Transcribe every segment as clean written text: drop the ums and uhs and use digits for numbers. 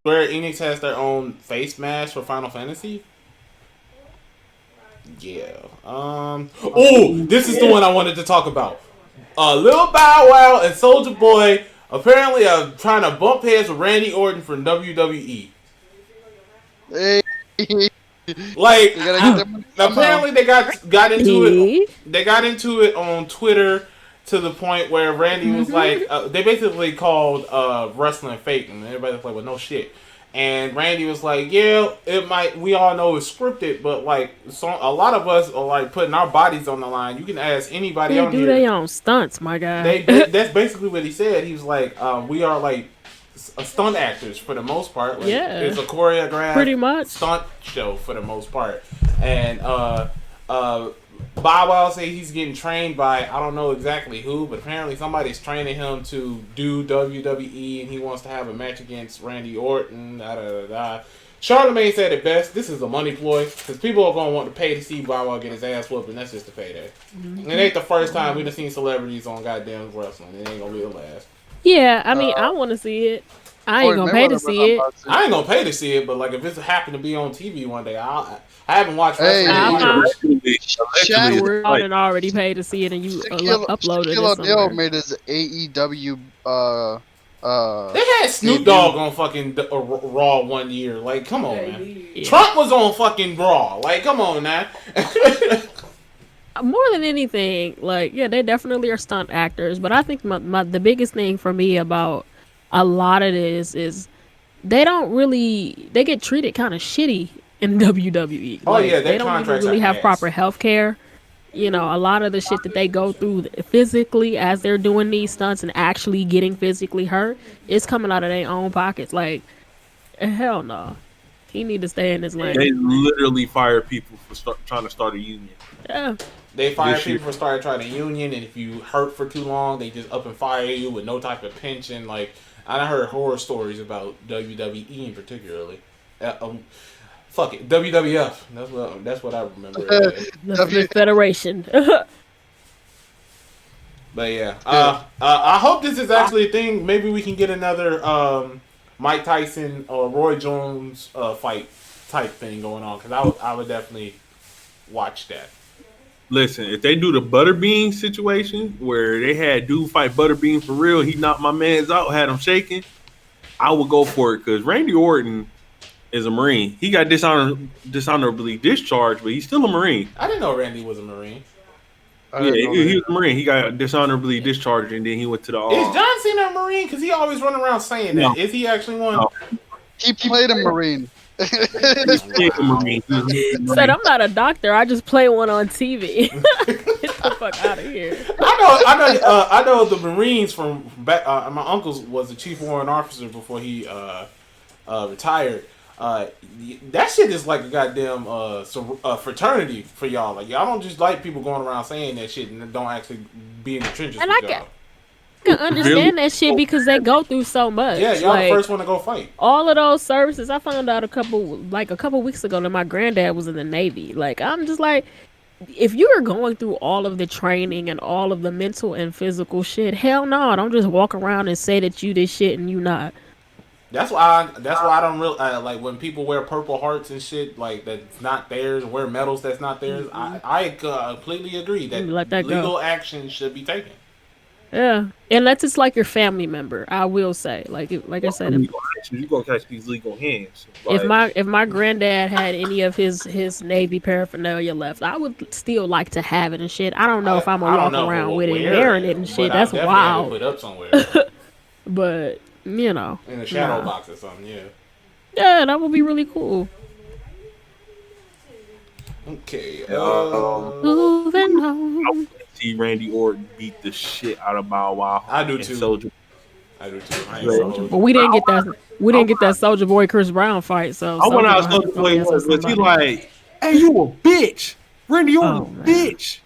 Square Enix has their own face mask for Final Fantasy. Yeah. Oh, this is the one I wanted to talk about. Lil Bow Wow and Soulja Boy apparently are trying to bump heads with Randy Orton from WWE. Hey. Like, They gotta get their money apparently they got into it. They got into it on Twitter to the point where Randy was like, they basically called wrestling fake, and everybody was like, well, no shit. And Randy was like, yeah, it might. We all know it's scripted, but like, a lot of us are like putting our bodies on the line. You can ask anybody on here. They do their own stunts, my guy. That's basically what he said. He was like, we are like stunt actors for the most part. Like, yeah, it's a choreographed pretty much stunt show for the most part. And Bob Wow say he's getting trained by, I don't know exactly who, but apparently somebody's training him to do WWE, and he wants to have a match against Randy Orton. Charlamagne said it best. This is a money ploy because people are going to want to pay to see Bob Wow get his ass whooped, and that's just a payday. It ain't the first time we've seen celebrities on goddamn wrestling. It ain't gonna be the last. Yeah, I mean, I want to see it. I ain't gonna pay to see it. I ain't gonna pay to see it, but like if it's happened to be on TV one day, I haven't watched wrestling. We're already paid to see it, and you uploaded it. Shaquille O'Neal made his AEW. They had Snoop Dogg on fucking Raw one year. Like, come on, man. Yeah. Trump was on fucking Raw. Like, come on, man. More than anything, like, yeah, they definitely are stunt actors. But I think the biggest thing for me about a lot of this is they get treated kind of shitty in WWE. Oh, like, yeah, they don't even really have proper health care. You know, a lot of the shit that they go through physically as they're doing these stunts and actually getting physically hurt is coming out of their own pockets. Like, hell no. He need to stay in his lane. They literally fire people for trying to start a union. Yeah. They fire people for trying a union, and if you hurt for too long, they just up and fire you with no type of pension. Like, I heard horror stories about WWE in particularly. Fuck it, WWF. That's what I remember. The Federation. But yeah, I hope this is actually a thing. Maybe we can get another Mike Tyson or Roy Jones fight type thing going on, because I would definitely watch that. Listen, if they do the Butterbean situation where they had dude fight Butterbean for real, he knocked my mans out, had him shaking, I would go for it, because Randy Orton is a Marine. He got dishonorably discharged, but he's still a Marine. I didn't know Randy was a Marine. Yeah, he was a Marine. He got dishonorably discharged, and then he went to the... Is John Cena a Marine? Because he always run around saying that. Is he actually one? No. He played a Marine. Said, I'm not a doctor. I just play one on TV. Get the fuck out of here. I know the Marines from back. My uncle was the chief warrant officer before he retired. That shit is like a goddamn fraternity for y'all. Like, y'all don't just like people going around saying that shit and don't actually be in the trenches with y'all. I can understand that shit because they go through so much. Yeah, y'all the first one to go fight. All of those services, I found out a couple weeks ago that my granddad was in the Navy. Like, I'm just like, if you are going through all of the training and all of the mental and physical shit, hell no, don't just walk around and say that you this shit and you not. That's why I don't really like when people wear Purple Hearts and shit like that's not theirs, wear medals that's not theirs. I completely agree that legal action should be taken. Yeah, unless it's like your family member, I will say, like I said, you gonna catch these legal hands. Like, if my granddad had any of his Navy paraphernalia left, I would still like to have it and shit. I don't know if I'm gonna walk around with it, wearing it and shit. That's wild. Put up somewhere. But you know, in a shadow box or something, yeah. Yeah, that would be really cool. Okay. Moving on. See Randy Orton beat the shit out of Bow Wow. I do too. Soulja. I do too. But we didn't get that. We didn't get that Souljaboy Chris Brown fight. So I went out Souljaboy was he like, "Hey, you a bitch, Randy Orton, bitch."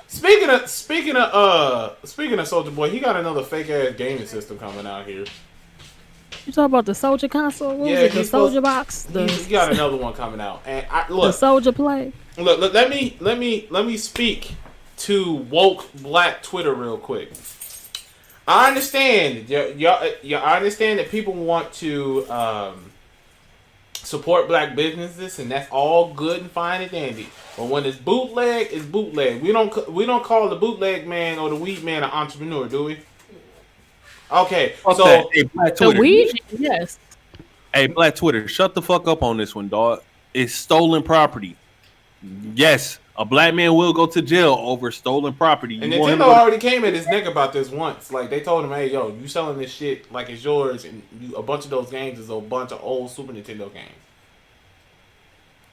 Speaking of Souljaboy, he got another fake ass gaming system coming out here. You talking about the Soulja console? What was it, the Soulja box? He got another one coming out, and the Soulja Play. Look, let me speak to woke black Twitter real quick. I understand. I understand that people want to support black businesses, and that's all good and fine and dandy. But when it's bootleg, it's bootleg. We don't call the bootleg man or the weed man an entrepreneur, do we? Okay, so hey, Black The Twitter. weed, yes. Hey, Black Twitter, shut the fuck up on this one, dog. It's stolen property. Yes, a black man will go to jail over stolen property. and You want him Nintendo to go- already came at his neck about this once. Like they told him, "Hey, yo, you selling this shit like it's yours, and a bunch of those games is a bunch of old Super Nintendo games."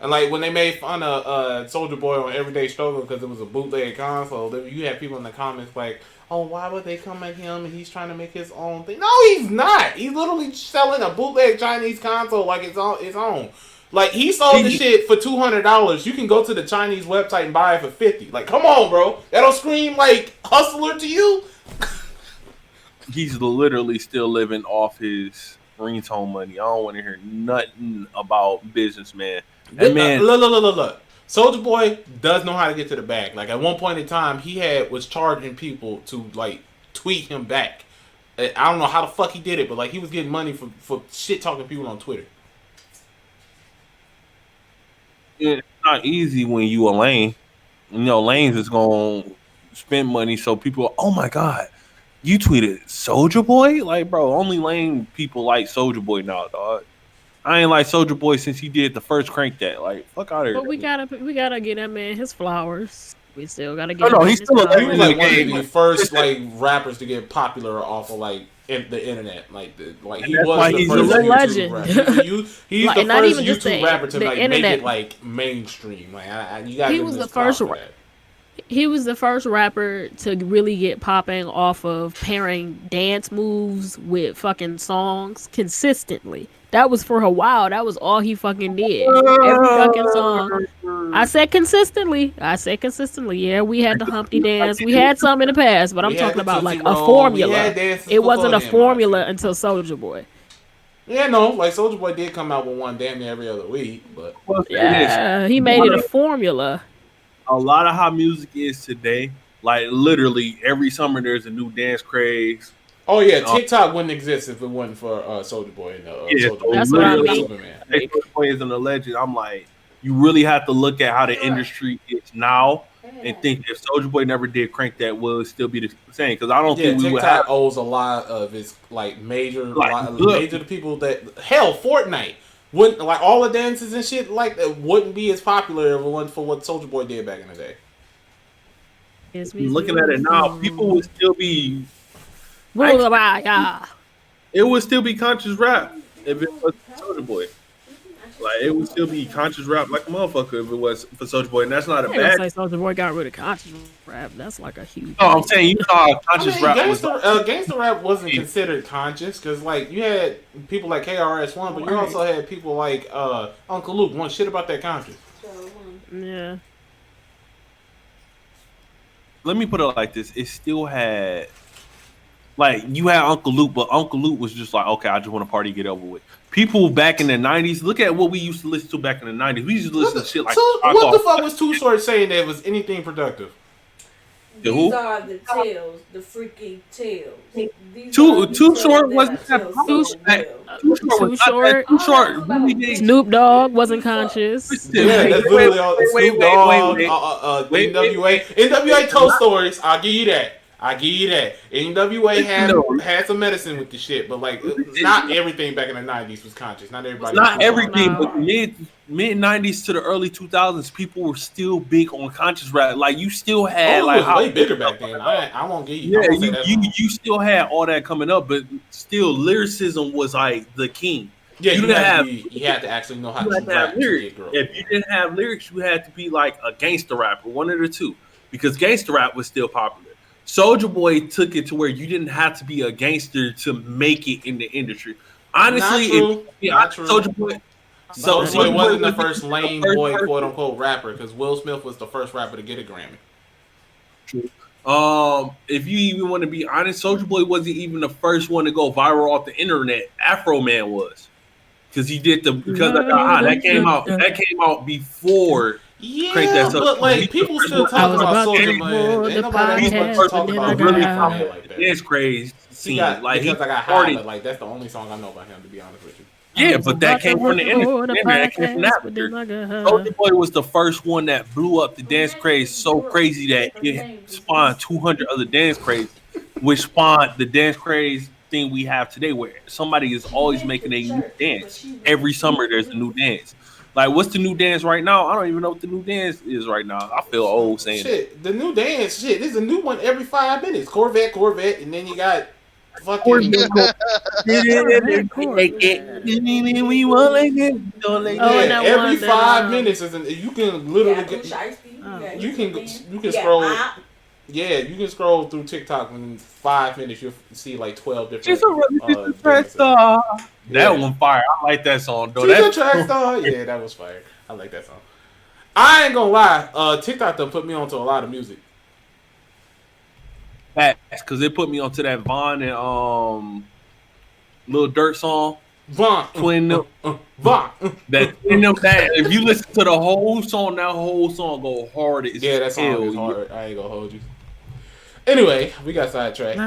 And like when they made fun of Souljaboy on Everyday Struggle because it was a bootleg console, you had people in the comments like, "Oh, why would they come at him and he's trying to make his own thing?" No, he's not. He's literally selling a bootleg Chinese console like it's his own. Like he sold the shit for $200. You can go to the Chinese website and buy it for $50. Like, come on, bro. That'll scream like hustler to you. He's literally still living off his ringtone money. I don't want to hear nothing about businessman. That man, Look. Souljaboy does know how to get to the bag. Like at one point in time, he was charging people to like tweet him back. I don't know how the fuck he did it, but like he was getting money for shit talking people on Twitter. it's not easy when you a lane. You know, lanes is gonna spend money, so people, oh my god, you tweeted Souljaboy? Like, bro, only lane people like Souljaboy now, dog. I ain't like Souljaboy since he did the first Crank That. Like, fuck out of here. But we gotta get that man his flowers. We still gotta No, get him he's his still a flowers. He was like one of game. the first like rappers to get popular off of like the internet. Like he that's was why the he's first a YouTube legend. rapper. He's Like, the not first even just YouTube the- rapper to the like make internet. it like mainstream. Like you gotta He give was him the his props first for that. He was the first rapper to really get popping off of pairing dance moves with fucking songs consistently. That was for a while. That was all he fucking did. Every fucking song. I said consistently. Yeah, we had the Humpty dance. We had some in the past, but I'm We had talking the about Tootsie like a Roll. formula. We had dances It wasn't a before then, formula honestly. until Soldier Boy. Yeah, no, like Souljaboy did come out with one damn near every other week, but Yeah, he made it a formula. A lot of how music is today, like literally every summer there's a new dance craze. oh yeah, TikTok wouldn't exist if it wasn't for Souljaboy and Yeah, Soulja Boy. That's what I Literally mean. Superman. Hey, Souljaboy is an legend. I'm like, you really have to look at how the industry is now and think if Soulja Boy never did Crank That, will it still be the same? Because I don't Yeah, think we would TikTok have. owes a lot of its like major, Like, look. major people that hell Fortnite wouldn't like all the dances and shit like that wouldn't be as popular if it wasn't for what Soulja Boy did back in the day. Looking at it now, people would still be. Yeah. It would still be conscious rap if it was Soulja Boy. Like it would still be conscious rap like a motherfucker if it was for Soulja Boy, and that's not a I ain't gonna bad. say Soldier Boy got rid of conscious rap. That's like a huge. No, I'm saying you know how conscious rap was. Gangsta rap wasn't considered conscious because like you had people like KRS-One, but you also had people like Uncle Luke. One shit about that conscious. Yeah. Let me put it like this: it still had, like, you had Uncle Luke, but Uncle Luke was just like, okay, I just want to party, get over with. People back in the '90s, look at what we used to listen to back in the '90s. We used to listen to shit like. What the fuck was Too Short saying that was anything productive? The These who? are the tales, the freaky tales. Too Short wasn't that Too Short. Too Short. Really did. Snoop Dogg wasn't conscious. Yeah, that's literally all. Snoop Dogg, wait. NWA. NWA told stories. I'll give you that. NWA had some medicine with the shit, but like not everything back in the '90s was conscious. Not everybody. Not was everything, No. but mid '90s to the early 2000s, people were still big on conscious rap. Like you still had Oh, like it was way bigger back then. I won't give you. Yeah, I won't say that wrong. you still had all that coming up, but still lyricism was like the king. Yeah, you you didn't had have- you had to actually know how You to had to have rap to lyrics. get girls. If you didn't have lyrics, you had to be like a gangster rapper, one of the two, because gangster rap was still popular. Soulja Boy took it to where you didn't have to be a gangster to make it in the industry. Honestly, Not true. Soulja Boy. Soulja Boy wasn't the first the lame first boy, person. quote unquote, rapper, because Will Smith was the first rapper to get a Grammy. If you even want to be honest, Soulja Boy wasn't even the first one to go viral off the internet. Afro Man was, because he did that came out before Crank that Yeah, up. but like He's people the still first I talk was about about to Soulja record Man. the Ain't nobody else podcast, talk but then about I him got really like high. that. dance craze He scene. got Like he because I got high, started. but like that's the only song I know about him. To be honest with you. I Yeah, was but that about to came from the internet. record a That came from podcast, but after. then I got high. Souljaboy was the first one that blew up the dance craze so crazy that it spawned 200 other dance crazes, which spawned the dance craze thing we have today, where somebody is always making a new dance. Every summer there's a new dance. Like, what's the new dance right now? I don't even know what the new dance is right now. I feel old saying Shit, the new dance, shit. There's a new one every 5 minutes. Corvette, and then you got fucking. that. We want like this, don't like Oh, and Yeah, that every one that 5 minutes is you can literally get. You can scroll. Yeah, you can scroll through TikTok and in 5 minutes you'll see like 12 different She's a really track dances. star. Yeah. That one fire. I like that song though. She's a That's track star. Yeah, that was fire. I like that song. I ain't gonna lie. TikTok done put me onto a lot of music. facts because it put me onto that Vaughn and Lil Dirt song. Vaughn. Twin them. Vaughn. That if you listen to the whole song, that whole song go hard as Yeah, that song hell. is hard. I ain't gonna hold you. Anyway, we got sidetracked.